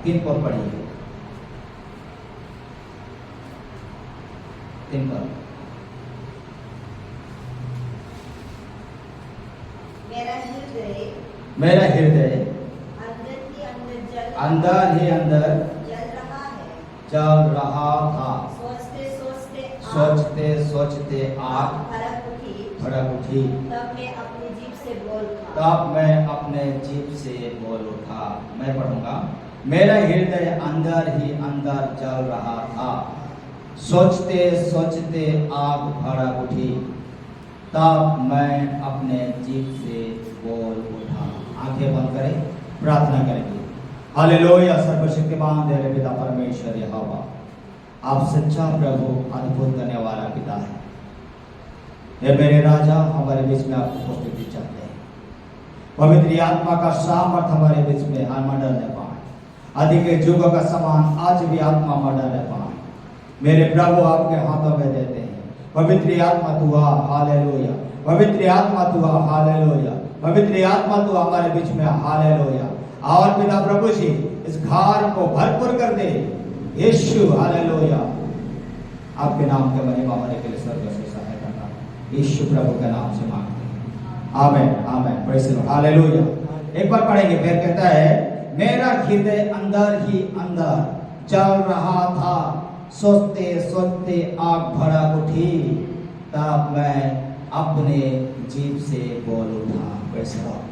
3 पद पढ़िए, 3 पद। मेरा हृदय अंदर ही अंदर जल रहा था। सोचते सोचते आग भड़क उठी। तब मैं अपने जीभ से बोल उठा। मैं पढ़ूंगा। मेरा हृदय अंदर ही अंदर जल रहा था। सोचते सोचते आग भड़क उठी। तब मैं अपने जीभ से बोल उठा। आंखें बंद करें, प्रार्थना करेंगे। हालेलुया। सर्वशक्तिमान देव पिता परमेश्वर यहोवा, आप सच्चा प्रभु, अद्भुत करने वाला पिता है। ये मेरे राजा, हमारे बीच में आपको उपस्थिति चाहते हैं। पवित्र आत्मा का सामर्थ हमारे बीच में मंडलने पाए। अधिक युगों का समान आज भी आत्मा मंडलने पाए। मेरे प्रभु आपके हाथों में देते हैं। पवित्र आत्मा तू आ, हालेलुया। पवित्र आत्मा तू आ, हालेलुया। पवित्र आत्मा तू हमारे बीच में, हालेलुया। और पिता प्रभु जी, इस घर को भरपूर कर दे यीशु, हालेलुया। आपके नाम के महिमा होने के लिए स्वर्ग से सहायता करना, यीशु प्रभु के नाम से मांगते हैं। आमीन, आमीन, प्रेज़ द लॉर्ड, हालेलुया। एक बार पढ़ेंगे, फिर कहता है, मेरा हृदय अंदर ही अंदर जल रहा था। सोचते सोचते आग भड़क उठी। तब मैं अपने जीभ से बोल उठा। प्रेज़ द लॉर्ड,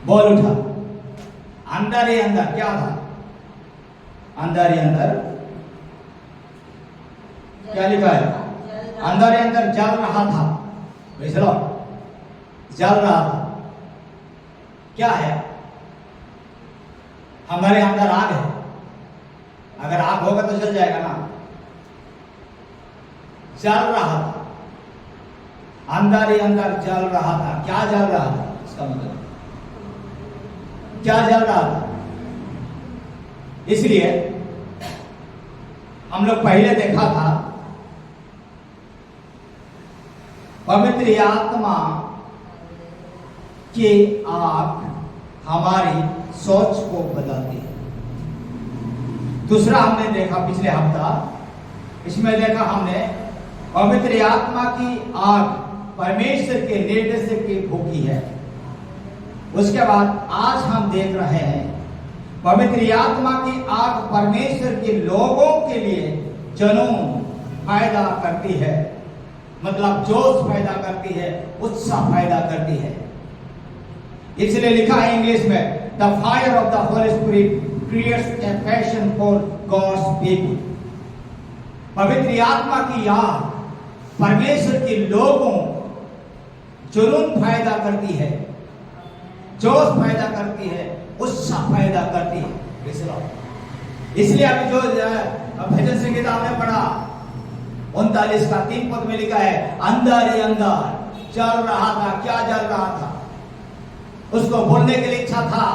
बोल उठा। अंदर ही अंदर क्या था? अंदर ही अंदर क्या लिखा है? अंदर ही अंदर जल रहा था। प्रेज़ द लॉर्ड, जल रहा था। क्या है? हमारे अंदर आग है। अगर आग होगा तो जल जाएगा ना। जल रहा था, अंदर ही अंदर जल रहा था। क्या जल रहा था? इसका मतलब क्या जल रहा था? इसलिए हम लोग पहले देखा था, पवित्र आत्मा की आग हमारी सोच को बदलती है। दूसरा हमने देखा पिछले हफ्ता, इसमें देखा हमने पवित्र आत्मा की आग परमेश्वर के निर्देश की भूखी है। उसके बाद आज हम देख रहे हैं पवित्र आत्मा की आग परमेश्वर के लोगों के लिए जुनून पैदा करती है। मतलब जोश पैदा करती है, उत्साह पैदा करती है। इसलिए लिखा है इंग्लिश में, the fire of the holy spirit creates a passion for god's people. पवित्र आत्मा की आग परमेश्वर के लोगों जुनून पैदा करती है, जोश पैदा करती है, उत्साह पैदा करती है। इसलिए अभी जो भजन संगीत आपने पढ़ा 39 का 3 पद में लिखा है, अंदर ही अंदर जल रहा था। क्या जल रहा था? उसको बोलने के लिए इच्छा था,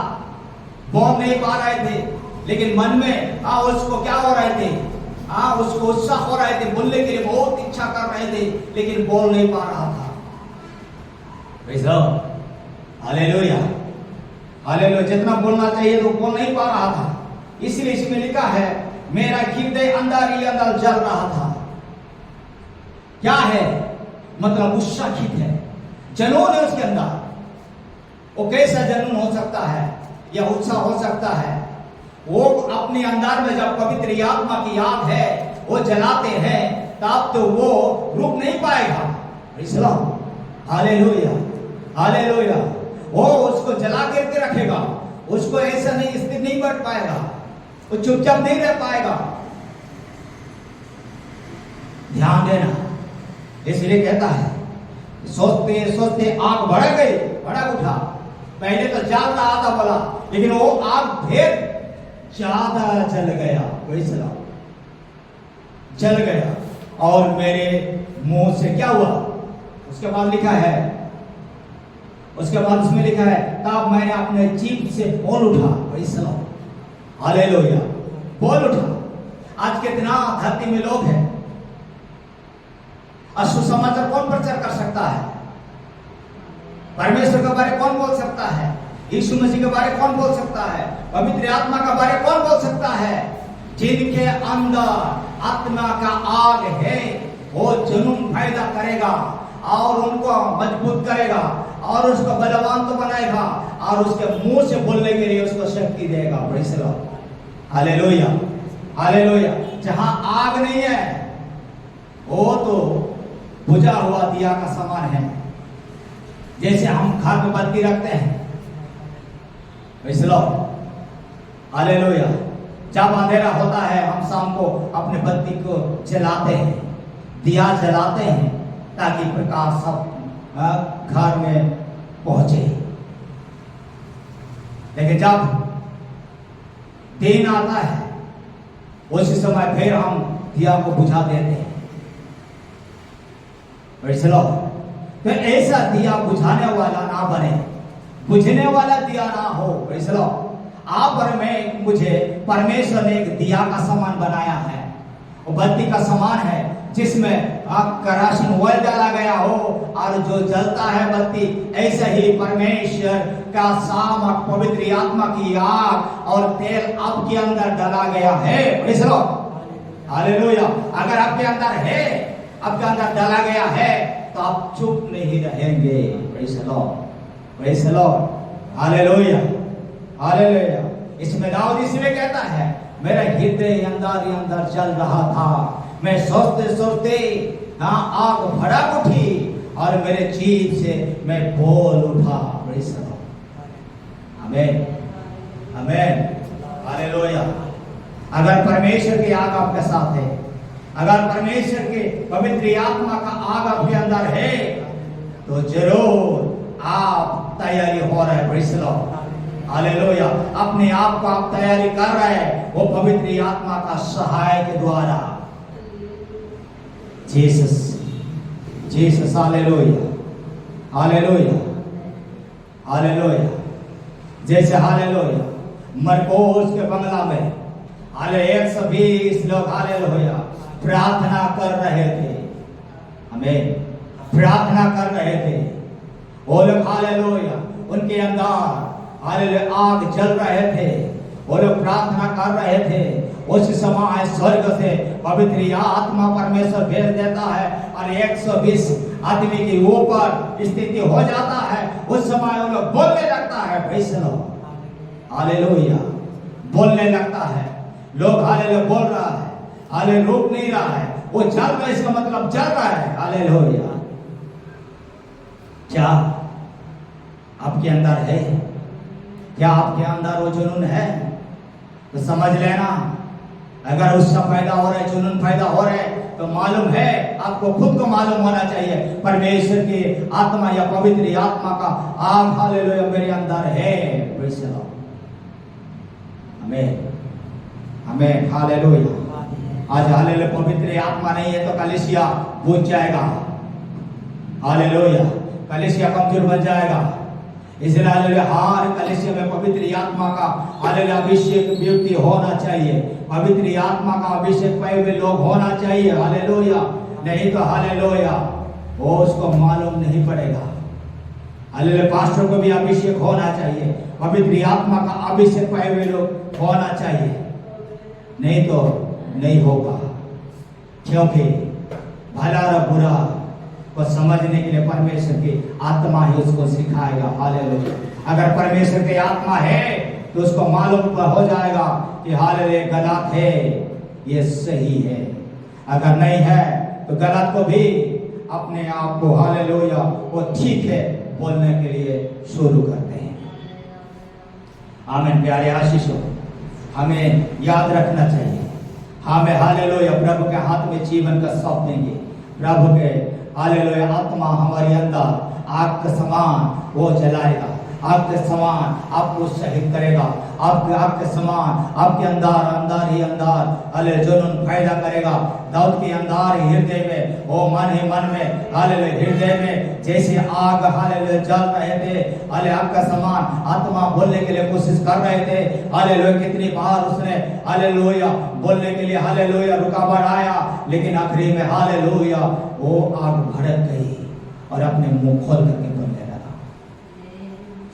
बोल नहीं पा रहे थे, लेकिन मन में उसको क्या हो रहे थे? उसको उत्साह हो रहे थे, बोलने के लिए बहुत इच्छा कर रहे थे, लेकिन बोल नहीं पा रहा था। Hallelujah, hallelujah. जितना बोलना चाहिए तो बोल नहीं पा रहा था। इसलिए इसमें लिखा है, मेरा हृदय अंदर ही अंदर जल रहा था। क्या है? मतलब उत्साहित है, जुनून है उसके अंदर। वो कैसा जुनून हो सकता है या उत्साह हो सकता है? वो अपने अंदर में जब पवित्र आत्मा की आग है वो जलाते हैं, तब तो वो रुक नहीं पाएगा। Hallelujah, hallelujah. वो उसको जला करके रखेगा, उसको ऐसा नहीं स्थिर नहीं बैठ पाएगा, वो चुपचाप नहीं रह पाएगा। ध्यान देना। इसलिए कहता है, सोचते सोचते आग भड़क गई, भड़क उठा। पहले तो जल रहा था बोला, लेकिन वो आग फिर ज्यादा जल गया। जल गया और मेरे मुंह से क्या हुआ? उसके बाद लिखा है, उसके बाद उसमें लिखा है, तब मैंने अपने जीभ से बोल उठा। हालेलुया, बोल उठा। आज कितना धरती में लोग हैं, सुसमाचार कौन प्रचार कर सकता है? परमेश्वर के बारे कौन बोल सकता है? यीशु मसीह के बारे कौन बोल सकता है? पवित्र आत्मा के बारे कौन बोल सकता है? जिनके अंदर आत्मा का आग है, वो जुनून पैदा करेगा और उनको मजबूत करेगा और उसको बलवान तो बनाएगा और उसके मुंह से बोलने के लिए उसको शक्ति देगा। Praise the Lord, hallelujah, hallelujah. जहां आग नहीं है वो तो बुझा हुआ दिया का समान है। जैसे हम घर में बत्ती रखते हैं, प्रेज़ द लॉर्ड, हालेलुया। जब अंधेरा होता है हम शाम को अपने बत्ती को जलाते हैं, दिया जलाते हैं ताकि प्रकाश सब घर में पहुंचे। लेकिन जब दिन आता है उसी समय फिर हम दिया को बुझा देते हैं। Praise the Lord. तो ऐसा दिया बुझाने वाला ना बने, बुझने वाला दिया ना हो। Praise the Lord. आप और मैं, मुझे परमेश्वर ने एक दिया का समान बनाया है, वो बत्ती का समान है जिसमें केरोसिन ऑयल डाला गया हो और जो जलता है बत्ती। ऐसे ही परमेश्वर का सामर्थ, पवित्र आत्मा की आग और तेल आपके अंदर डाला गया है। Praise the Lord, hallelujah. अगर आपके अंदर है, आपके अंदर डाला गया है तो आप चुप नहीं रहेंगे। Praise the Lord, praise the Lord, hallelujah, hallelujah. इसमें दाऊद इसलिए कहता है, मेरा हृदय अंदर ही अंदर चल रहा था, मैं सोचते सोचते आग भड़क उठी और मेरे जीभ से मैं बोल उठा। प्रेज़ द लॉर्ड, आमीन, आमीन, हालेलुया। अगर परमेश्वर की आग आपके साथ है, अगर परमेश्वर के पवित्र आत्मा का आग आपके अंदर है तो जरूर आप तैयारी हो रहे हैं। Praise the Lord, hallelujah. अपने आप को आप तैयारी कर रहे हैं वो पवित्र आत्मा का सहाय के द्वारा। Jesus, Jesus, hallelujah, hallelujah, hallelujah. जैसे हालेलुया मरकोस के बंगला में 120 लोग हालेलुया प्रार्थना कर रहे थे, हमें प्रार्थना कर रहे थे। वो लोग हालेलुया, उनके अंदर हालेलुया आग जल रहे थे, वो लोग प्रार्थना कर रहे थे। उस समय स्वर्ग से पवित्र आत्मा परमेश्वर भेज देता है और 120 आदमी के ऊपर स्थिति हो जाता है। उस समय वो लोग बोलने लगता है। प्रेज़ द लॉर्ड, हालेलुया, बोलने लगता है। लोग हालेलुया बोल रहा है, हालेलुया रुक नहीं रहा है, वो चल रहा है, इसका मतलब चल रहा है। हालेलुया। क्या आपके अंदर है? क्या आपके अंदर वो जुनून है? तो समझ लेना, अगर उसका पैदा हो रहा है, जुनून पैदा हो रहा है तो मालूम है, आपको खुद को मालूम होना चाहिए परमेश्वर की आत्मा या पवित्र आत्मा का आग हालेलुया मेरे अंदर है। प्रेज़ द लॉर्ड, आमीन, आमीन, हालेलुया। आज हालेलुया पवित्र आत्मा नहीं है तो कलीसिया बुझ जाएगा। हालेलुया, कलीसिया कमजोर बन जाएगा। इसलिए हालेलुया हर कलीसिया में पवित्र आत्मा का हालेलुया अभिषेक व्यक्ति होना चाहिए, पवित्र आत्मा का अभिषेक पाए हुए लोग होना चाहिए। हालेलुया, नहीं तो हालेलुया वो उसको मालूम नहीं पड़ेगा। हालेलुया पास्टर को भी अभिषेक होना चाहिए, पवित्र आत्मा का अभिषेक पाए हुए लोग होना चाहिए, नहीं तो नहीं होगा। क्योंकि भला और बुरा को समझने के लिए परमेश्वर की आत्मा ही उसको सिखाएगा। हालेलुया। अगर परमेश्वर की आत्मा है तो उसको मालूम हो जाएगा कि हालेलुया गलत है, ये सही है। अगर नहीं है तो गलत को भी अपने आप को हालेलुया वो ठीक है बोलने के लिए शुरू करते हैं। आमीन। प्यारे आशीषों, हमें याद रखना चाहिए, हमें हालेलुया प्रभु के हाथ में जीवन का सौंप देंगे। प्रभु के हालेलुया आत्मा हमारे अंदर आग के समान वो जलाएगा, आग के समान आपको शहीद करेगा, आपके आग के समान आपके अंदर ही अंदर हालेलुया जुनून पैदा करेगा। दाऊद के अंदर हृदय में वो मन ही मन में हालेलुया हृदय में जैसे आग हालेलुया जल रहे थे, हालेलुया आग का समान आत्मा बोलने के लिए कोशिश कर रहे थे। हालेलुया कितनी बार उसने हालेलुया बोलने के लिए हालेलुया रुकावट आया, लेकिन आखिरी में हालेलुया वो आग भड़क गई और अपने मुंह खोल करके बोलने लगा,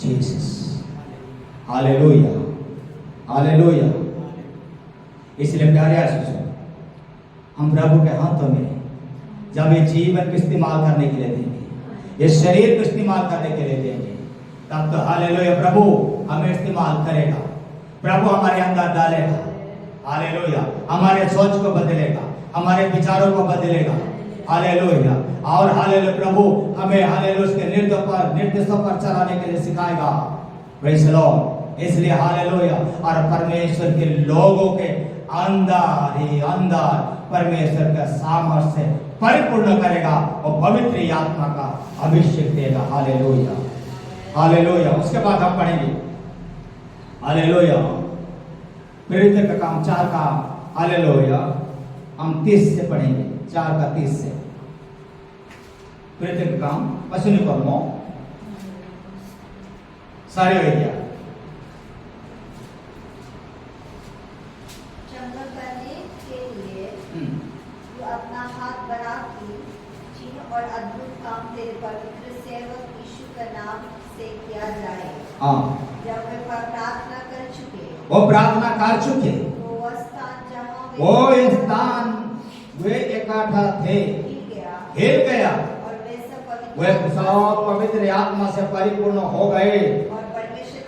जीसस, हालेलुया, हालेलुया। इसलिए प्यारे आशीष, हम प्रभु के हाथों में जब ये जीवन को इस्तेमाल करने के लिए देंगे, ये शरीर को इस्तेमाल करने के लिए देंगे, तब तो हालेलुया प्रभु हमें इस्तेमाल करेगा, प्रभु हमारे अंदर डालेगा, हालेलुया, हमारे सोच को बदलेगा, हमारे विचारों को बदलेगा, हालेलुया। और हालेलुया प्रभु हमें हालेलुया उसके निर्देशों पर चलाने के लिए सिखाएगा। Praise the Lord. इसलिए हालेलुया, और परमेश्वर के लोगों के अंदर ही अंदर परमेश्वर का सामर्थ्य परिपूर्ण करेगा और पवित्र आत्मा का अभिषेक देगा। Hallelujah, hallelujah. उसके बाद हम पढ़ेंगे हालेलुया प्रेरित का काम 4 का, हालेलुया हम 30 से पढ़ेंगे, 4 का 30 से। प्रेरित का काम पशु कर्मों सारे हो गया। चंगा करने के लिए जो अपना हाथ बढ़ा की चिन्ह और अद्भुत काम तेरे पवित्र सेवक यीशु का नाम से किया जाए। हाँ, जब वे प्रार्थना कर चुके, वो प्रार्थना कर चुके, तो वह स्थान जहाँ वो स्थान वे इकट्ठा थे हिल गया, और वे सब पवित्र आत्मा से परिपूर्ण हो गए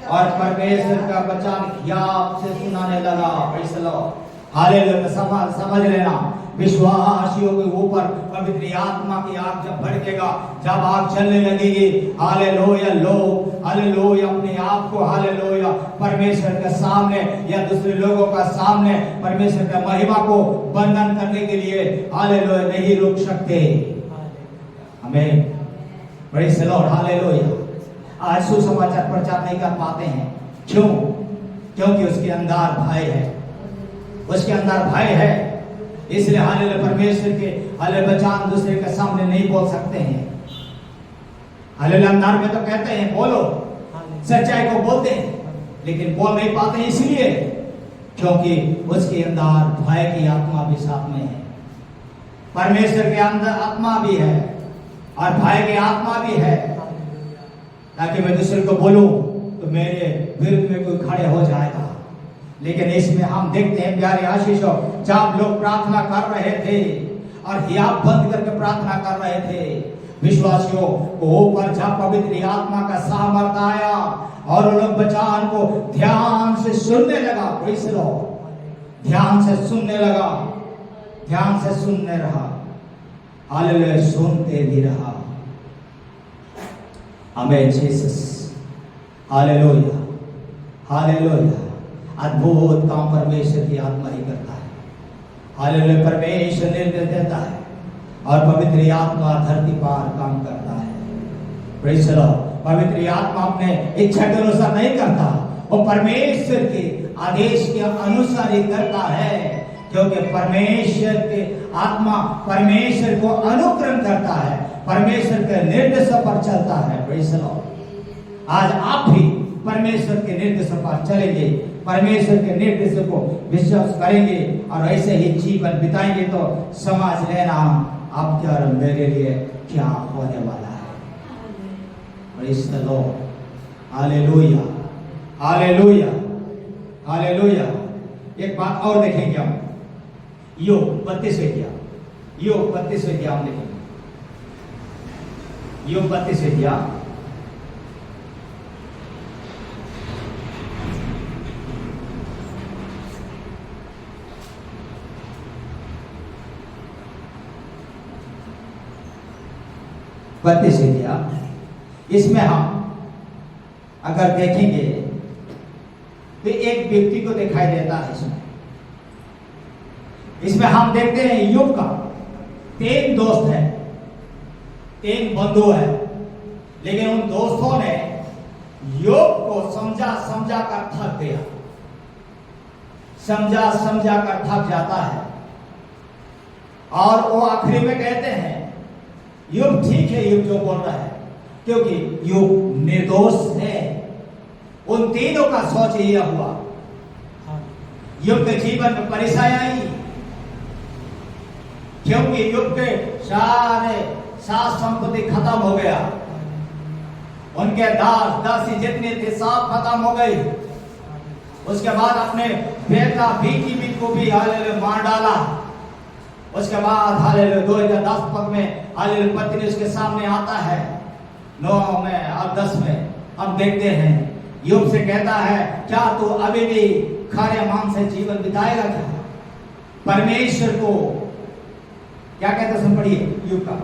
और परमेश्वर का वचन याद से सुनाने लगा। Praise the Lord. हालेलुया। समझ लेना, विश्वासियों के ऊपर पवित्र आत्मा की आग जब भड़केगा, जब आग चलने लगेगी, हालेलुया, लोग हालेलुया अपने आप को हालेलुया परमेश्वर के सामने या दूसरे लोगों का सामने परमेश्वर का महिमा को वर्णन करने के लिए हालेलुया नहीं रुक सकते। हमें प्रेज़ द लॉर्ड, हालेलुया। आज सुसमाचार प्रचार नहीं कर पाते हैं, क्यों? क्योंकि उसके अंदर भय है, उसके अंदर भय है। इसलिए हालेलुया परमेश्वर के हालेलुया वचन दूसरे के सामने नहीं बोल सकते हैं। हालेलुया अंदर में तो कहते हैं बोलो, सच्चाई को बोलते हैं, लेकिन बोल नहीं पाते, इसलिए क्योंकि उसके अंदर भय की आत्मा भी साथ में है। परमेश्वर के अंदर आत्मा भी है और भय की आत्मा भी है, ताकि मैं दूसरे को बोलूं तो मेरे विरुद्ध में कोई खड़े हो जाएगा। लेकिन इसमें हम देखते हैं प्यारे आशीषों, जब लोग प्रार्थना कर रहे थे और हियाब बंद करके प्रार्थना कर रहे थे, विश्वासियों को ऊपर जब पवित्र आत्मा का सामर्थ आया और वो लोग वचन को ध्यान से सुनने लगा। Praise the Lord. ध्यान से सुनने लगा, ध्यान से सुनने रहा, हालेलुया सुनते भी रहा। आमेन जीसस, हालेलुया, हालेलुया। अद्भुत काम परमेश्वर की आत्मा ही करता है। हालेलुया परमेश्वर निर्देश देता है और पवित्र आत्मा धरती पर काम करता है। Praise the Lord. पवित्र आत्मा अपने इच्छा के अनुसार नहीं करता, वो परमेश्वर के आदेश के अनुसार ही करता है, क्योंकि परमेश्वर के आत्मा परमेश्वर को अनुक्रम करता है, परमेश्वर के निर्देशों पर चलता है। Praise the Lord. आज आप भी परमेश्वर के निर्देशों पर चलेंगे, परमेश्वर के निर्देशों को विश्वास करेंगे और ऐसे ही जीवन बिताएंगे, तो समझ लेना आपके और मेरे लिए क्या होने वाला है। Praise the Lord. Hallelujah, hallelujah, hallelujah. एक बात और देखेंगे हम, योग 32 अध्याय, योग 32 अध्याय हम देखेंगे। योग 32 अध्याय 32 अध्याय। इसमें हम अगर देखेंगे तो एक व्यक्ति को दिखाई देता है। इसमें हम देखते हैं योग का 3 दोस्त है, 3 बंधु है, लेकिन उन दोस्तों ने योग को समझा समझा कर थक गया, समझा समझा कर थक जाता है और वो आखिरी में कहते हैं योग ठीक है, योग जो बोल रहा है, क्योंकि योग निर्दोष है। उन तीनों का सोच यह हुआ, योग के जीवन में परेशानी आई, क्योंकि योग के सारे सात संपत्ति खत्म हो गया, उनके दास दासी जितने थे सब खत्म हो गए, उसके बाद अपने बेटा बेटी भी को भी हालेलुया मार डाला। उसके बाद हालेलुया 2010 पद में हालेलुया पत्नी उसके सामने आता है। 9 में और 10 में हम देखते हैं यूब से कहता है, क्या तू अभी भी खारे मांस से जीवन बिताएगा क्या? परमेश्वर को क्या कहते सुन पढ़िए यूब का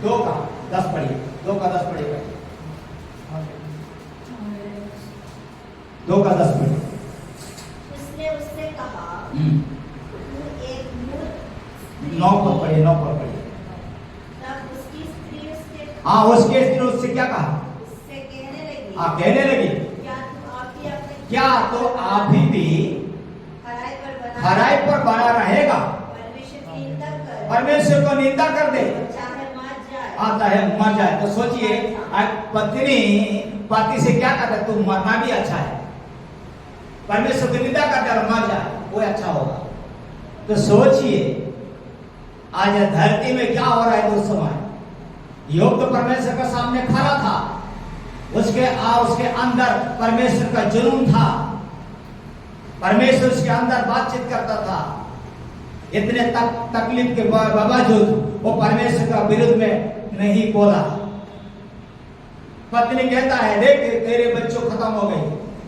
2 का 10 पढ़िए, 2 का 10 पढ़िए, 2 का 10 पढ़िए। उसने उससे कहा, तू एक मूर्ख 9 पद पढ़िए, 9 पद पढ़िए। तब उसकी स्त्री उसके हाँ उसके स्त्री उससे क्या कहा? उससे कहने लगी, कहने लगी, क्या तो आप भी खराई पर बना रहेगा? परमेश्वर को निंदा कर दे, आता है मर जाए। तो सोचिए पत्नी पति से क्या कहता है, तुम मरना भी अच्छा है, परमेश्वर की निंदा करते और मर जाए वो अच्छा होगा। तो सोचिए आज धरती में क्या हो रहा है। उस समय योग तो परमेश्वर के सामने खड़ा था, उसके अंदर परमेश्वर का जुनून था, परमेश्वर उसके अंदर बातचीत करता था। इतने तकलीफ के बावजूद वो परमेश्वर का विरुद्ध में नहीं बोला। पत्नी कहता है, देख तेरे बच्चों खत्म हो गई,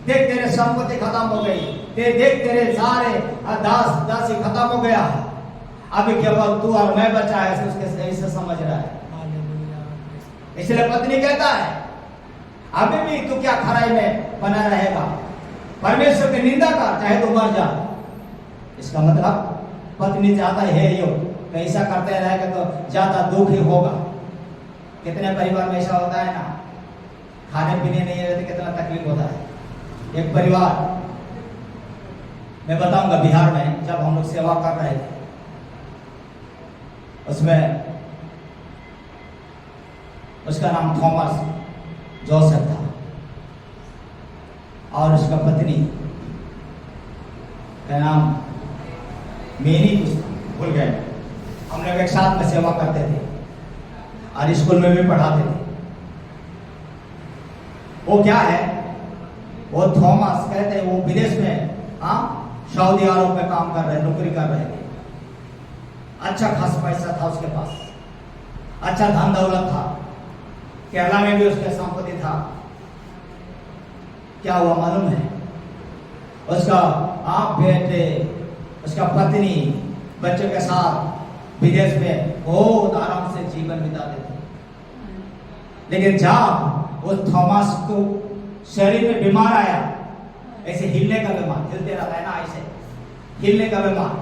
देख तेरे संपत्ति खत्म हो गई, देख तेरे सारे दासी खत्म हो गया, अभी केवल तू और मैं बचा है। उसके सही से समझ रहा है। इसलिए पत्नी कहता है, अभी भी तू क्या खराई में बना रहेगा? परमेश्वर की निंदा कर, चाहे तू मर जा। इसका मतलब पत्नी चाहता है यो ऐसा करते रहेगा तो ज्यादा दुख ही होगा। कितने परिवार में ऐसा होता है ना, खाने पीने नहीं रहते, कितना तकलीफ होता है। एक परिवार मैं बताऊंगा, बिहार में जब हम लोग सेवा कर रहे थे, उसमें उसका नाम थॉमस जोसेफ था और उसका पत्नी का नाम मेरी कुछ भूल गए। हम लोग एक साथ में सेवा करते थे और स्कूल में भी पढ़ाते थे। वो क्या है, वो थॉमस कहते हैं, वो विदेश में सऊदी अरब में काम कर रहे, नौकरी कर रहे थे। अच्छा खासा पैसा था उसके पास, अच्छा धन दौलत था, केरला में भी उसके संपत्ति था। क्या हुआ मालूम है? उसका आप बेटे, उसका पत्नी बच्चों के साथ विदेश में बहुत आराम से जीवन बिताते थे। लेकिन जब वो थॉमस को शरीर में बीमार आया, ऐसे हिलने का बीमार, हिलते रहता है ना, ऐसे हिलने का बीमार,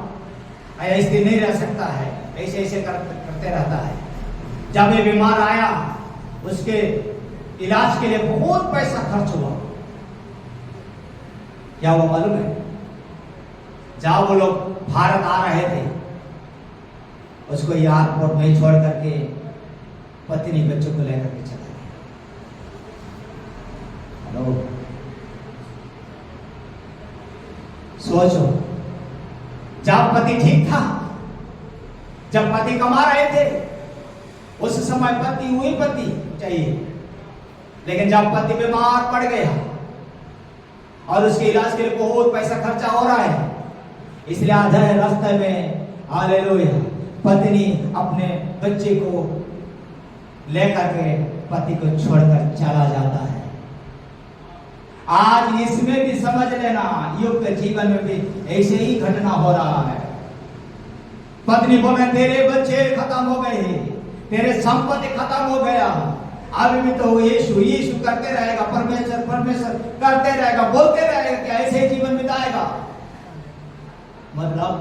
ऐसे नहीं रह सकता है, ऐसे ऐसे करते रहता है। जब ये बीमार आया, उसके इलाज के लिए बहुत पैसा खर्च हुआ। क्या हुआ मालूम है? जब वो लोग भारत आ रहे थे, उसको एयरपोर्ट में छोड़ करके पत्नी बच्चों को लेकर के चला गया। हेलो, सोचो, जब पति ठीक था, जब पति कमा रहे थे, उस समय पति हुई पति चाहिए। लेकिन जब पति बीमार पड़ गया और उसके इलाज के लिए बहुत पैसा खर्चा हो रहा है, इसलिए आधे रास्ते में हालेलुया पत्नी अपने बच्चे को लेकर के पति को छोड़कर चला जाता है। आज इसमें भी समझ लेना, योग के जीवन में भी ऐसे ही घटना हो रहा है। पत्नी बोले, तेरे बच्चे खत्म हो गए, तेरे संपत्ति खत्म हो गया, अभी भी तो यीशु यीशु करते रहेगा, परमेश्वर परमेश्वर करते रहेगा, बोलते रहेगा, क्या ऐसे जीवन बिताएगा? मतलब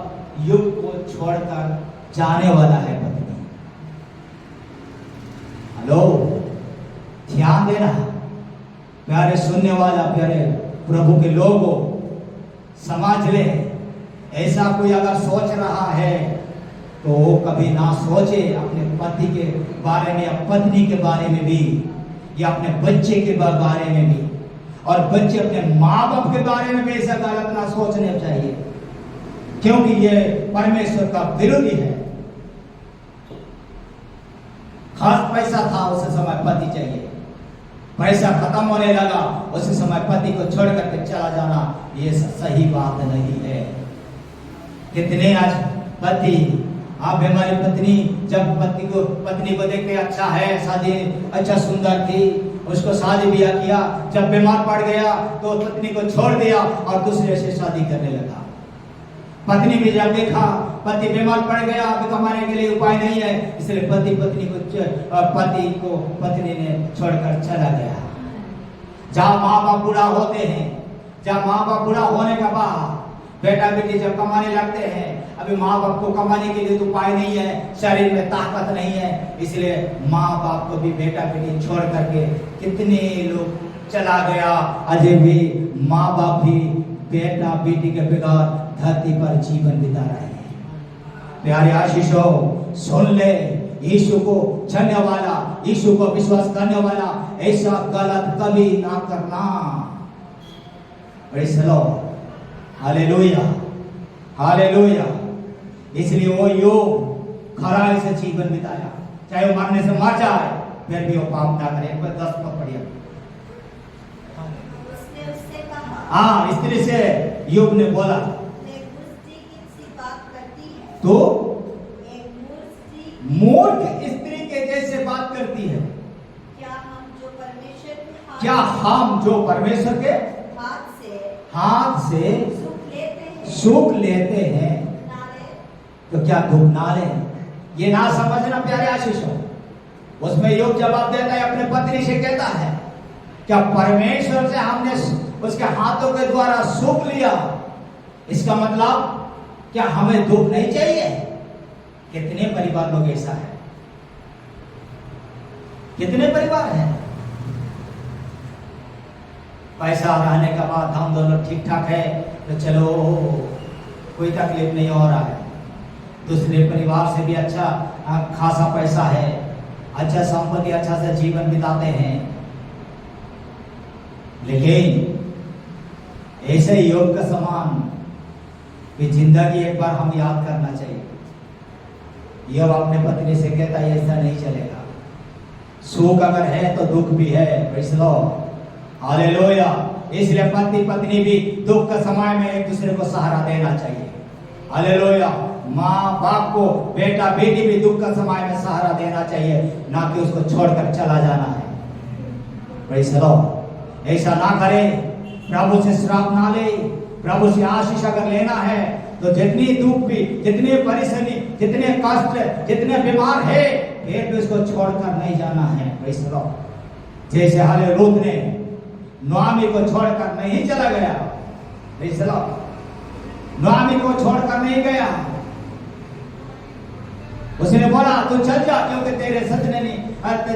युग को छोड़कर जाने वाला है पत्नी। हेलो, ध्यान देना प्यारे सुनने वाला, प्यारे प्रभु के लोगों, समझ ले, ऐसा कोई अगर सोच रहा है तो वो कभी ना सोचे अपने पति के बारे में या पत्नी के बारे में भी, या अपने बच्चे के बारे में भी, और बच्चे अपने माँ बाप के बारे में भी ऐसा गलत ना सोचने चाहिए, क्योंकि ये परमेश्वर का विरोधी है। खास पैसा था उस समय, पति चाहिए, पैसा खत्म होने लगा, उसी समय पति को छोड़ करके चला जाना ये सही बात नहीं है। कितने आज पति, आप हमारी पत्नी जब पत्नी को देखते अच्छा है, शादी अच्छा सुंदर थी, उसको शादी ब्याह किया, जब बीमार पड़ गया तो पत्नी को छोड़ दिया और दूसरे से शादी करने लगा। पत्नी भी जब देखा पति बीमार पड़ गया, अभी कमाने के लिए उपाय नहीं है, इसलिए पत्नी ने छोड़कर चला गया। जहाँ माँ बाप बूढ़ा होते हैं, जब माँ बाप बूढ़ा होने के बाद बेटा बेटी जब कमाने लगते हैं, अभी माँ बाप को कमाने के लिए तो उपाय नहीं है, शरीर में ताकत नहीं है, इसलिए माँ बाप को भी बेटा बेटी छोड़ करके कितने लोग चला गया। अजय भी माँ बाप भी बेटा बेटी के बगैर धरती पर जीवन बिता रहे हैं। प्यारे आशीषो सुन ले, यीशु को जानने वाला, यीशु को विश्वास करने वाला ऐसा गलत कभी ना करना। Praise the Lord, hallelujah hallelujah. इसलिए वो योग खराई से जीवन बिताया, चाहे वो मरने से मर जाए फिर भी वो पाप ना करे। 10 पद पढ़िए। उसने उससे कहा, हाँ, स्त्री से योग ने बोला, एक स्त्री किसी बात करती है, तो एक मूर्ख स्त्री के जैसे बात करती है। क्या हम जो परमेश्वर के हाथ से सुख लेते हैं तो क्या दुख ना ले? ये ना समझना प्यारे आशीषों। उसमें योग जवाब देता है, अपने पत्नी से कहता है, क्या परमेश्वर से हमने उसके हाथों के द्वारा सुख लिया, इसका मतलब क्या हमें दुख नहीं चाहिए? कितने परिवार लोग ऐसा है, कितने परिवार हैं, पैसा रहने के बाद हम दोनों ठीक ठाक है तो चलो कोई तकलीफ नहीं हो रहा है, दूसरे परिवार से भी अच्छा खासा पैसा है, अच्छा संपत्ति, अच्छा से जीवन बिताते हैं। लेकिन ऐसे योग का समान कि जिंदगी एक बार हम याद करना चाहिए। योग अपने पत्नी से कहता है ऐसा नहीं चलेगा, सुख अगर है तो दुख भी है। Praise the Lord, hallelujah. इसलिए पति पत्नी भी दुख के समय में एक दूसरे को सहारा देना चाहिए। हालेलुया। माँ बाप को बेटा बेटी भी दुख के समय में सहारा देना चाहिए, ना कि उसको छोड़कर चला जाना है। प्रेज़ द लॉर्ड, ऐसा ना करे, प्रभु से श्राप ना ले, प्रभु से आशीष अगर लेना है तो जितनी दुख भी, जितनी परेशानी, जितने कष्ट, जितने बीमार है, फिर भी उसको छोड़कर नहीं जाना है। Praise the Lord. जैसे हाले रूत ने नोआमी को छोड़कर नहीं चला गया, प्रेज़ द लॉर्ड, नोआमी को छोड़कर नहीं गया, उसने बोला तू चल जा, क्योंकि तेरे सजने ने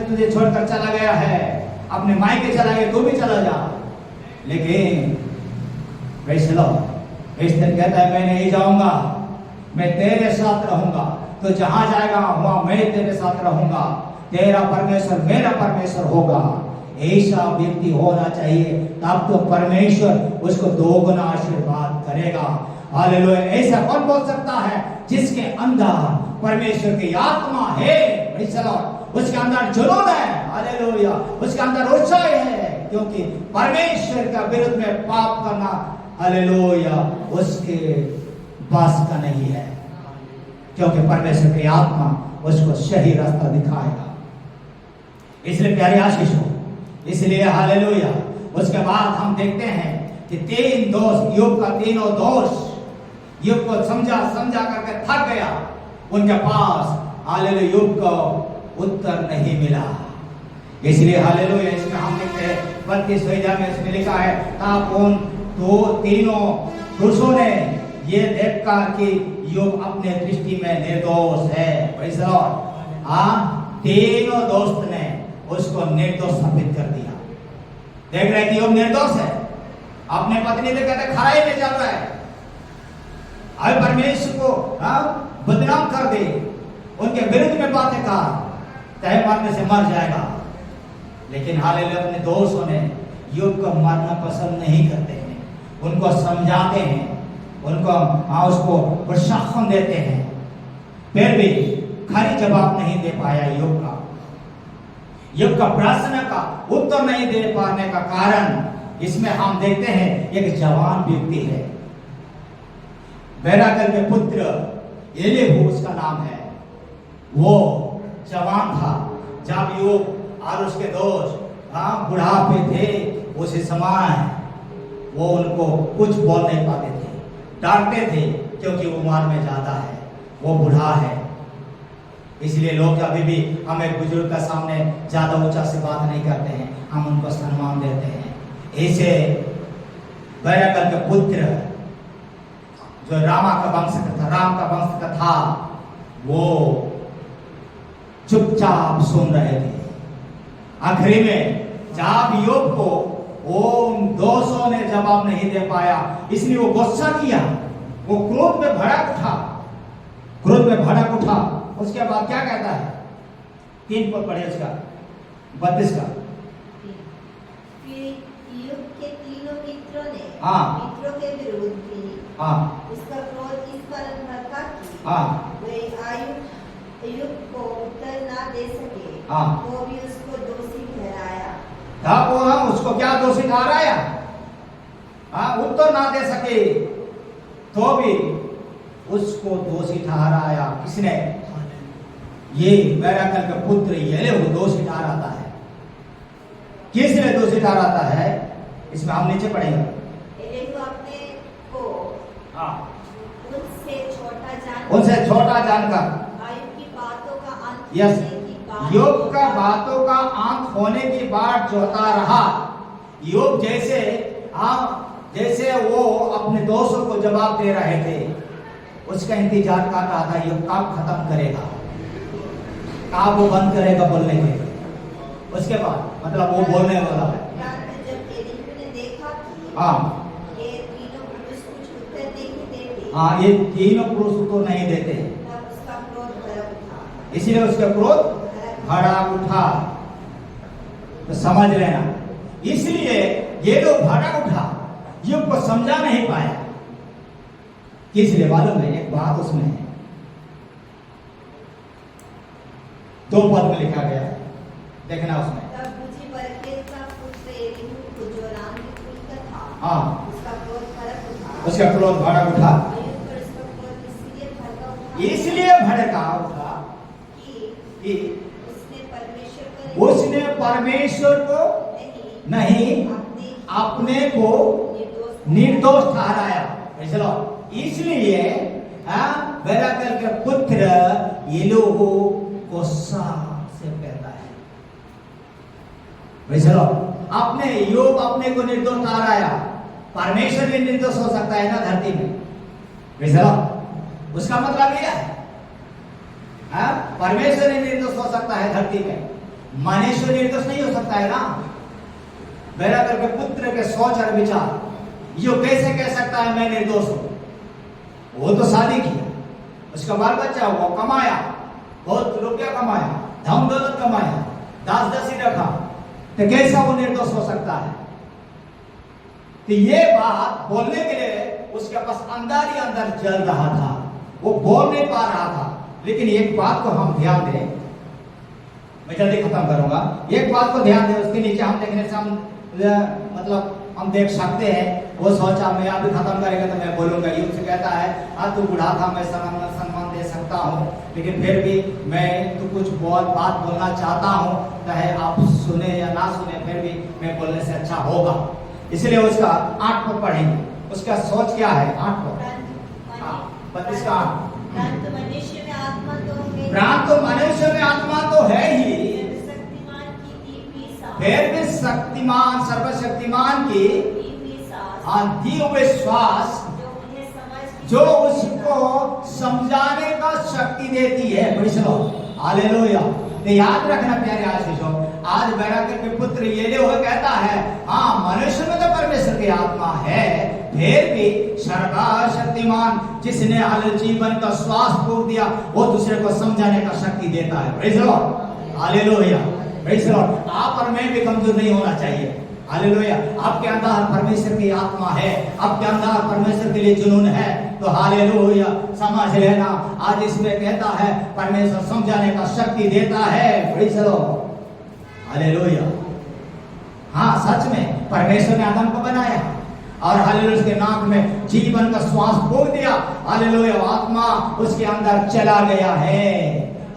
तुझे छोड़कर चला गया है, अपने मायके चला गया, तू भी चला जा। लेकिन प्रेज़ द लॉर्ड, इस दिन कहता है मैं नहीं जाऊंगा, मैं तेरे साथ रहूंगा, तो जहां जाएगा वहां मैं तेरे साथ रहूंगा, तेरा परमेश्वर मेरा परमेश्वर होगा। ऐसा व्यक्ति होना चाहिए, तब तो परमेश्वर उसको दोगुना आशीर्वाद करेगा। हालेलुया। ऐसा कौन बोल सकता है? जिसके अंदर परमेश्वर की आत्मा है, प्रेज़ द लॉर्ड, उसके अंदर जुनून है, हालेलुया, उसके अंदर उत्साह है, क्योंकि परमेश्वर का विरुद्ध में पाप करना, हालेलुया, उसके बस का नहीं है, क्योंकि परमेश्वर की आत्मा उसको सही रास्ता दिखाएगा। इसलिए प्यारे आशीष हो, इसलिए हालेलुया। उसके बाद हम देखते हैं कि 3 दोष, योग का तीनों दोष, योग को समझा करके थक गया, उनके पास हालेलुया योग का उत्तर नहीं मिला। इसलिए हालेलुया, इसमें हम देखते हैं 32 में इसमें लिखा है, तब उन तीनों पुरुषों ने ये देखकर कि योग अपने दृष्टि में निर्दोष है, प्रेज़ द लॉर्ड, तीनों दोस्त ने उसको निर्दोष साबित कर दिया। देख रहे कि योग निर्दोष है, अपने पत्नी से कहते खराई में चल रहा है, अब परमेश्वर को बदनाम कर दे, उनके विरुद्ध में बातें कहा, चाहे मरने से मर जाएगा। लेकिन हालेलुया, अपने दोस्तों ने योग को मरना पसंद नहीं करते हैं, उनको समझाते हैं, उनको उसको प्रोत्साहन देते हैं, फिर भी खरी जवाब नहीं दे पाया योग का। युग का प्रश्न का उत्तर नहीं दे पाने का कारण इसमें हम देखते हैं एक जवान व्यक्ति है, बेराकल के पुत्र एलीहू उसका नाम है। वो जवान था जब युग और उसके दोस्त बुढ़ापे थे, उसी समय वो उनको कुछ बोल नहीं पाते थे, डांटते थे क्योंकि उम्र में ज्यादा है, वो बूढ़ा है। इसलिए लोग अभी भी हम एक बुजुर्ग का सामने ज्यादा ऊंचा से बात नहीं करते हैं, हम उनको सम्मान देते हैं। ऐसे बैरकल के पुत्र जो रामा का वंश का था, राम का वंश का था, वो चुपचाप सुन रहे थे। आखिरी में जब योग को उन दोषों ने जवाब नहीं दे पाया, इसलिए वो गुस्सा किया, वो क्रोध में भड़क उठा, क्रोध में भड़क उठा। उसके बाद क्या कहता है, 3 पर पढ़े उसका 32 का। फिर युग के तीनों मित्रों ने मित्रों के विरुद्ध भी उसका क्रोध इस पर भड़का कि वे युग को उत्तर ना दे सके, वो भी उसको दोषी ठहराया। तब वो उसको क्या दोषी ठहराया? उत्तर ना दे सके तो भी उसको दोषी ठहराया। किसने? ये बैराकल का पुत्र एलीहू दोषी ठहराता है। किसने दोषी ठहराता है? इसमें हम नीचे पढ़ेंगे। एलीहू अपने को उनसे छोटा जानकर आयुब की बातों का अंत यस होने की बात योग का बातों का अंत होने की बात जोता रहा। योग जैसे वो अपने दोस्तों को जवाब दे रहे थे, उसका इंतजार कर रहा था योग कब खत्म करेगा, कब वो बंद करेगा बोलने के। उसके बाद मतलब वो बोलने वाला है। जब एलीहू ने देखा कि ये तीनों पुरुष कुछ उत्तर नहीं देते, ये तीनों पुरुष उत्तर नहीं देते, तब उसका क्रोध भड़क उठा। इसलिए उसका क्रोध भड़क उठा। तो समझ लेना, इसलिए ये लोग भड़क उठा, युग को समझा नहीं पाया। किस लिए मालूम है? एक बात उसमें है, 2 पद में लिखा गया है, देखना उसमें। तब बुझी बरकेल का पुत्र एलीहू जो राम के कुल का था, उसका क्रोध भड़क उठा। उसका क्रोध भड़क उठा। आयुब पर उसका क्रोध इसलिए भड़का उठा कि उसने परमेश्वर को नहीं अपने को निर्दोष ठहराया। इसलिए बैराकल के पुत्र एलीहू गुस्सा से कहता है, अपने योग अपने को निर्दोष ठहराया। परमेश्वर भी निर्दोष हो सकता है ना धरती में, उसका मतलब यह है परमेश्वर ही निर्दोष हो सकता है धरती में, मनुष्य निर्दोष नहीं हो सकता है ना। बैराकल के पुत्र के सोच और विचार, यो कैसे कह सकता है मैं निर्दोष हूं? वो तो शादी किया, उसका बाल बच्चा हुआ, कमाया, बहुत रुपया कमाया, धन दौलत कमाया, दास दासी रखा, तो कैसा वो निर्दोष हो सकता है? तो ये बात बोलने के लिए उसके पास अंदर ही अंदर जल रहा था, वो बोल नहीं पा रहा था। लेकिन एक बात को हम ध्यान दें, मैं जल्दी खत्म करूंगा। एक बात को ध्यान दें, उसके नीचे हम देखने से हम मतलब हम देख सकते हैं, वो सोचा मैं अभी खत्म करेगा तो मैं बोलूंगा। युग से कहता है तू बूढ़ा था, मैं सम्मान दे सकता हूँ, लेकिन फिर भी मैं तू कुछ बात बोलना चाहता हूँ, चाहे आप सुने या ना सुने, फिर भी मैं बोलने से अच्छा होगा। इसलिए उसका 8 को पढ़ेंगे, उसका सोच क्या है। 8 को 32 का 8। भ्रांत मनुष्य में आत्मा तो है ही, फिर भी शक्तिमान सर्वशक्तिमान की दिव्य श्वास जो उसको समझाने का शक्ति देती है। हालेलुया। तो याद रखना प्यारे आशीषों, आज बैराकल के पुत्र एलीहू कहता है मनुष्य में तो परमेश्वर की आत्मा है, फिर भी सर्वशक्तिमान जिसने हर जीवन का श्वास फूंक दिया, वो दूसरे को समझाने का शक्ति देता है। Praise the Lord, hallelujah, praise the Lord. आप और मैं भी कमजोर नहीं होना चाहिए। हालेलुया। आपके अंदर परमेश्वर की आत्मा है, आपके अंदर परमेश्वर के लिए जुनून है, तो हालेलुया समझ लेना। आज इसमें कहता है परमेश्वर समझाने का शक्ति देता है। Praise the Lord, hallelujah. हाँ, सच में परमेश्वर ने आदम को बनाया और हालेलुया उसके नाक में जीवन का श्वास फूंक दिया। हालेलुया, आत्मा उसके अंदर चला गया है,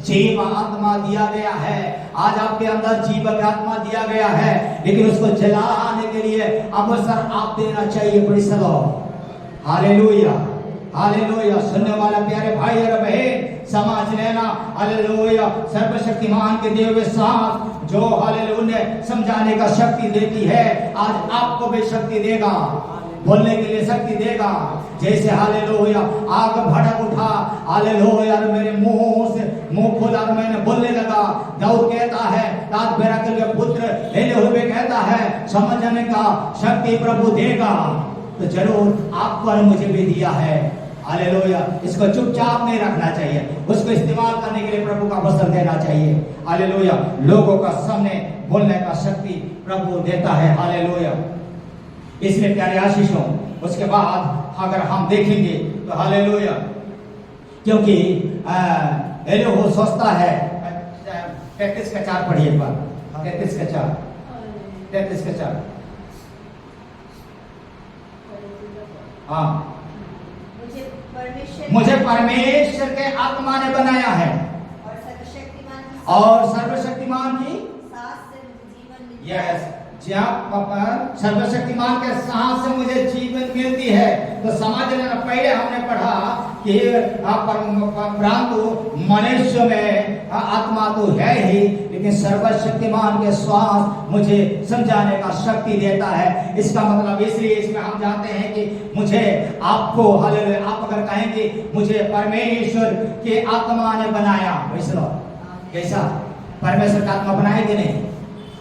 जीव आत्मा दिया गया है। आज आपके अंदर जीवन का आत्मा दिया गया है, लेकिन उसको जलाने के लिए अवसर आप देना चाहिए। Praise the Lord. Hallelujah, hallelujah. सुनने वाला प्यारे भाई और बहन समझ लेना, हालेलुया, सर्वशक्तिमान के दिए हुए सांस जो हालेलुया समझाने का शक्ति देती है, आज आपको भी शक्ति देगा, बोलने के लिए शक्ति देगा। जैसे हालेलुया आग भड़क उठा, हालेलुया, मेरे मुंह खोला और मैंने बोलने लगा। दाऊद कहता है, दाऊद बेराकिल के पुत्र लेने हुए कहता है, समझने का शक्ति प्रभु देगा। तो जरूर आपको और मुझे भी दिया है। हालेलुया, इसको चुपचाप नहीं रखना चाहिए, उसको इस्तेमाल करने के लिए प्रभु का अवसर देना चाहिए। हालेलुया, लोगों का सामने बोलने का शक्ति प्रभु देता है। हालेलुया, इसलिए प्यारे आशीषों, उसके बाद अगर हम देखेंगे तो हालेलुया, क्योंकि एलिहू सोचता है, 33 का 4 पढ़िए एक बार, 33 का 4, 33 का 4। हाँ, मुझे परमेश्वर के आत्मा ने बनाया है और सर्वशक्तिमान की यस, सर्वशक्तिमान के सांस से मुझे जीवन मिलती है। तो समझ लेना, पहले हमने पढ़ा कि परंतु मनुष्य में आत्मा तो है ही, लेकिन सर्वशक्तिमान के श्वास मुझे समझाने का शक्ति देता है। इसका मतलब इसलिए इसमें हम जानते हैं कि मुझे आपको, हालेलुया, आप अगर कहेंगे मुझे परमेश्वर के आत्मा ने बनाया, वैसा कैसा परमेश्वर का आत्मा बनाया कि नहीं?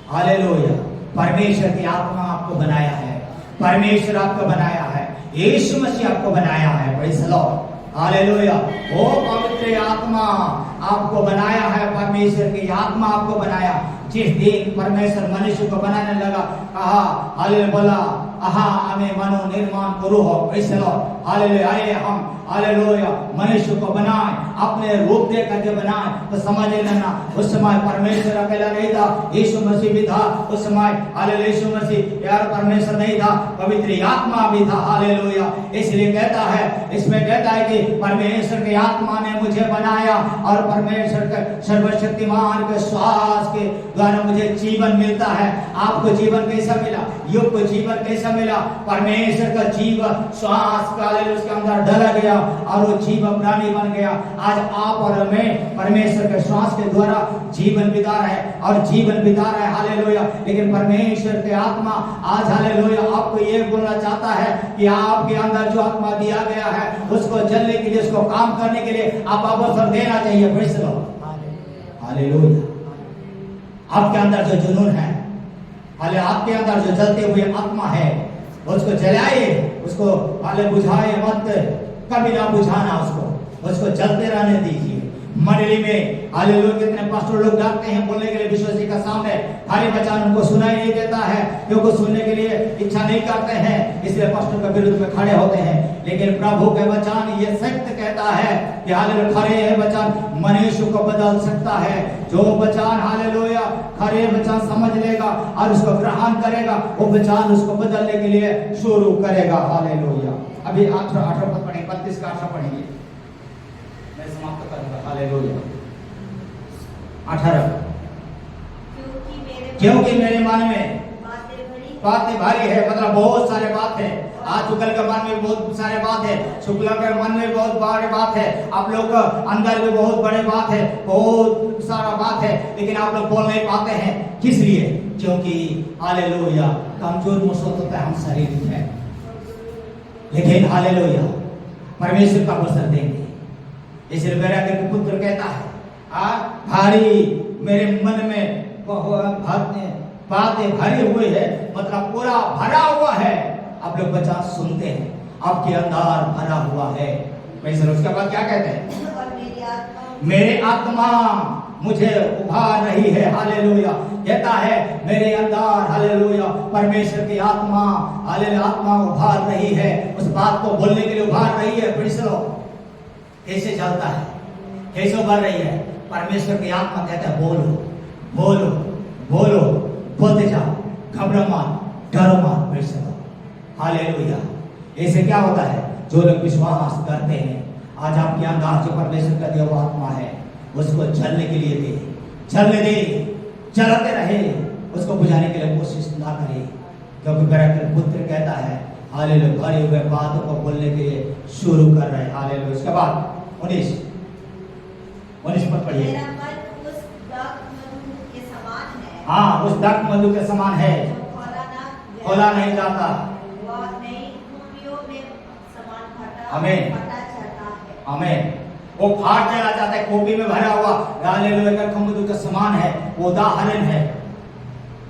हालेलुया, परमेश्वर की आत्मा आपको बनाया है, परमेश्वर आपको बनाया है, यीशु मसीह आपको बनाया है। Praise the Lord. हालेलुया, वो पवित्र आत्मा आपको बनाया है, परमेश्वर की आत्मा आपको बनाया। जिस दिन परमेश्वर मनुष्य को बनाने लगा, कहा हालेलुया, बोला आहा हमें मनो निर्माण करो। Praise the Lord. हालेलुया, आए हम हालेलुया मनुष्य को बनाए, अपने रूप दे करके बनाए। तो समझ लेना, उस समय परमेश्वर अकेला नहीं था, यीशु मसीह भी था उस समय। हालेलुया, यीशु मसीह यार परमेश्वर नहीं था, पवित्र आत्मा भी था। हालेलुया, इसलिए कहता है, इसमें कहता है कि परमेश्वर की आत्मा ने मुझे बनाया और परमेश्वर के सर्वशक्तिमान के श्वास के द्वारा मुझे जीवन मिलता है। आपको जीवन कैसा मिला? युग को जीवन कैसा मिला? परमेश्वर का जीवन श्वास का उसके अंदर डला गया और वो जीवन प्राणी बन गया। आज आप और मैं परमेश्वर के श्वास के द्वारा जीवन बिता रहे हैं और जीवन बिता रहे हैं। हालेलुया, लेकिन परमेश्वर के आत्मा आज हालेलुया आपको ये बोलना चाहता है कि आपके अंदर जो आत्मा दिया गया है उसको जलने के लिए, उसको काम करने के लिए आप अवसर देना चाहिए। Praise the Lord. हालेलुया, आपके अंदर जो जुनून है, हाले आपके अंदर जो जलते हुए आत्मा है, उसको जलाइए, उसको हाले बुझाए मत, कभी ना बुझाना उसको जलते रहने दीजिए। मंडली में हालेलुया कितने पास्टर लोग डालते हैं बोलने के लिए विश्वासी का सामने, खाली वचन उनको सुनाई नहीं देता है क्योंकि सुनने के लिए इच्छा नहीं करते हैं, इसलिए पास्टर के विरुद्ध में खड़े होते हैं। लेकिन प्रभु के वचन ये सत्य कहता है कि हालेलुया खरे है वचन मनुष्य को बदल सकता है। जो वचन हालेलुया खरे वचन समझ लेगा और उसको ग्रहण करेगा, वो वचन उसको बदलने के लिए शुरू करेगा। हालेलुया, अभी 18 पद पढ़ेंगे, 32 का 18 पढ़ेंगे, मैं समाप्त करूंगा। हालेलुया 18, क्योंकि मेरे मन में बातें भारी है, मतलब बहुत सारे बात है। आज शुक्ल के मन में बहुत सारे बात है, शुक्ल के मन में बहुत बड़े बात है, आप लोग अंदर में बहुत बड़े बात है, बहुत सारा बात है, लेकिन आप लोग बोल नहीं पाते हैं। किस लिए? क्योंकि हालेलुया कमजोर मुसलत होता है, हम शरीर है, लेकिन हालेलुया परमेश्वर का अवसर देंगे। इसलिए मेरा के पुत्र कहता है भारी मेरे मन में बातें भरी हुई है, मतलब पूरा भरा हुआ है। आप लोग बच्चा सुनते हैं, आपके अंदर भरा हुआ है। उसके बाद क्या कहते हैं? मेरे आत्मा मुझे उभार रही है। हालेलुया कहता है मेरे अंदर हालेलुया परमेश्वर की आत्मा, हालेलुया आत्मा उभार रही है, उस बात को बोलने के लिए उभार रही है। कैसे चलता है, कैसे उभर रही है? परमेश्वर की आत्मा कहता है बोलो बोलो बोलो। घबरा मत, डरो मत। Praise the Lord, hallelujah. ऐसे क्या होता है, जो लोग विश्वास करते हैं, आज आपके अंदर जो परमेश्वर का दिया हुआ आत्मा है, उसको जलने के लिए दे, जलने दे, जलाते रहे, उसको बुझाने के लिए कोशिश ना करे, क्योंकि मेरा पुत्र कहता है हालेलुया, भरे हुए बातों को बोलने के लिए शुरू कर रहे हैं। हालेलुया। उसके बाद 19 पद पढ़िए। मेरा मन उस दाख मधु के समान है। हाँ, उस दाख मधु के समान है, जो खोला नहीं जाता। वह नई खूबियों में समान फटा आमीन। फटा जाता है। आमीन। वो फाट चला जाता है, कोपी में भरा हुआ। हालेलुया, दाख मधु के समान है, वो उदाहरण है।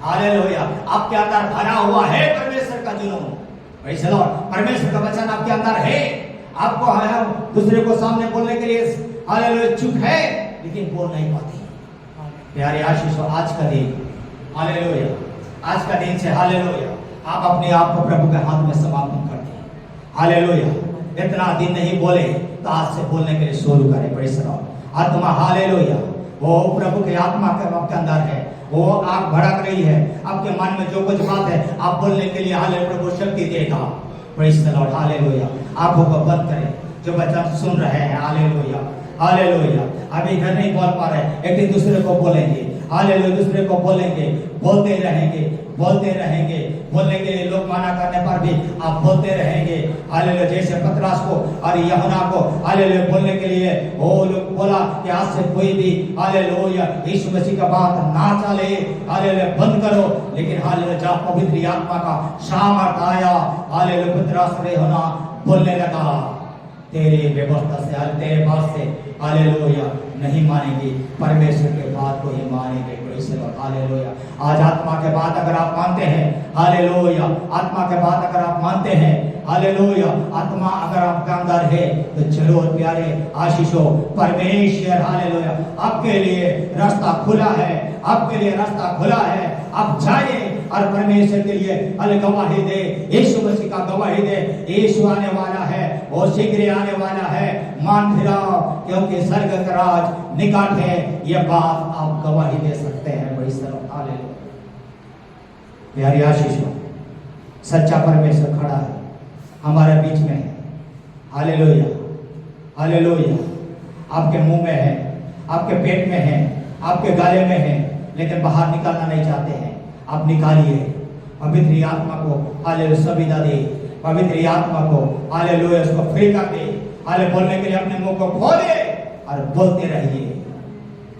हालेलुया, आपके अंदर भरा हुआ है परमेश्वर का जुनून। प्रेज़ द लॉर्ड, परमेश्वर का वचन आपके अंदर है। आपको दूसरे को सामने बोलने के लिए हालेलुया चुप है, लेकिन बोल नहीं पाती। प्यारे आशीष, आज का दिन, हालेलुया, आज का दिन से हालेलुया आप अपने आप को प्रभु के हाथ में समर्पण करते हैं। हालेलुया, इतना दिन नहीं बोले तो आज से बोलने के लिए शुरू करें। प्रेज़ द लॉर्ड, आत्मा हालेलुया, वो प्रभु की आत्मा के आपके अंदर है, वो आग भड़क रही है। आपके मन में जो कुछ बात है, आप बोलने के लिए हालेलुया प्रभु शक्ति देगा। Praise the Lord, hallelujah. आंखों को बंद करें, जो वचन सुन रहे हैं। Hallelujah, hallelujah. अभी घर नहीं बोल पा रहे, एक दिन दूसरे को बोलेंगे। हालेलुया, दूसरे को बोलेंगे, बोलते रहेंगे, बोलते रहेंगे। बोलने के लिए लोग मना करने पर भी आप बोलते रहेंगे। हालेलुया, जैसे पतरस को और यूहन्ना को हालेलुया बोलने के लिए वो लोग बोला कि आज से कोई भी हालेलुया यीशु मसीह का बात ना चले, हालेलुया बंद करो। लेकिन हालेलुया जब पवित्र आत्मा का सामर्थ आया, हालेलुया पतरस और यूहन्ना बोलने लगा, तेरे व्यवस्था से, तेरे बात से हालेलुया नहीं मानेंगे, परमेश्वर के बात को ही मानेंगे। Praise the Lord, hallelujah. आज आत्मा के बात अगर आप मानते हैं, हालेलुया, आत्मा के बात अगर आप मानते हैं, हालेलुया, आत्मा अगर आपके अंदर है, तो चलो प्यारे आशीषों, परमेश्वर हालेलुया आपके लिए रास्ता खुला है, आपके लिए रास्ता खुला है। आप जाइए और परमेश्वर के लिए गवाही दे, यीशु मसीह का गवाही दे। यीशु आने वाला है, वो शीघ्र आने वाला है, मान फिराओ, क्योंकि स्वर्ग का राज निकट है। यह बात आप गवाही दे सकते हैं। Praise the Lord, hallelujah. प्यारे आशीषों, सच्चा परमेश्वर खड़ा है, हमारे बीच में है। Hallelujah, hallelujah. आपके मुंह में है, आपके पेट में है, आपके गले में है, लेकिन बाहर निकालना नहीं चाहते हैं। आप निकालिए, पवित्र आत्मा को हालेलुया सुविधा दे, पवित्र आत्मा को हालेलुया उसको फ्री कर दे। हाले बोलने के लिए अपने मुंह को खोले और बोलते रहिए।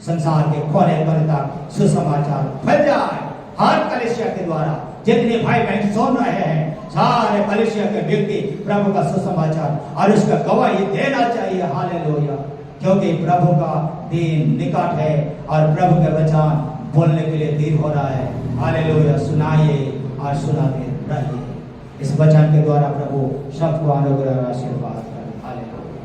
संसार के कोने कोने तक सुसमाचार फैल जाए। हर कलीसिया के द्वारा जितने भाई बहन सुन रहे हैं, सारे कलीसिया के व्यक्ति प्रभु का सुसमाचार और उसका गवाही देना चाहिए। हालेलुया, क्योंकि प्रभु का दिन निकट है और प्रभु के वचन बोलने के लिए देर हो रहा है। हालेलुया, सुनाइए और सुनाते रहिए। इस वचन के द्वारा प्रभु सबको अनुग्रह और आशीर्वाद करे। हालेलुया।